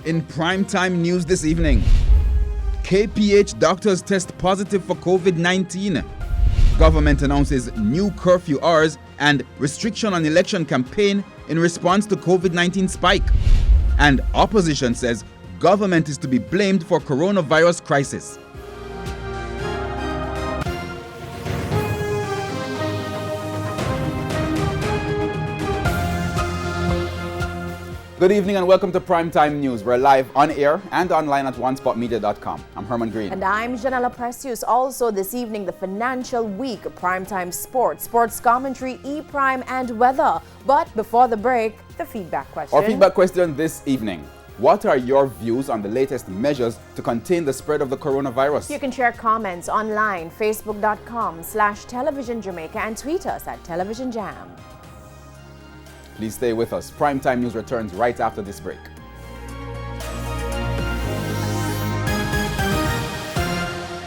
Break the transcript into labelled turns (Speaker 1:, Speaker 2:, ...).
Speaker 1: In primetime news this evening, KPH doctors test positive for COVID-19. Government announces new curfew hours and restriction on election campaign in response to COVID-19 spike. And opposition says government is to be blamed for coronavirus crisis. Good evening and welcome to Primetime News. We're live on air and online at onespotmedia.com. I'm Herman Green.
Speaker 2: And I'm Janella Precious. Also this evening, the Financial Week, Primetime Sports, Sports Commentary, E-Prime and Weather. But before the break, the feedback question.
Speaker 1: Our feedback question this evening. What are your views on the latest measures to contain the spread of the coronavirus?
Speaker 2: You can share comments online, facebook.com/Television Jamaica and tweet us at Television Jam.
Speaker 1: Please stay with us. Primetime News returns right after this break.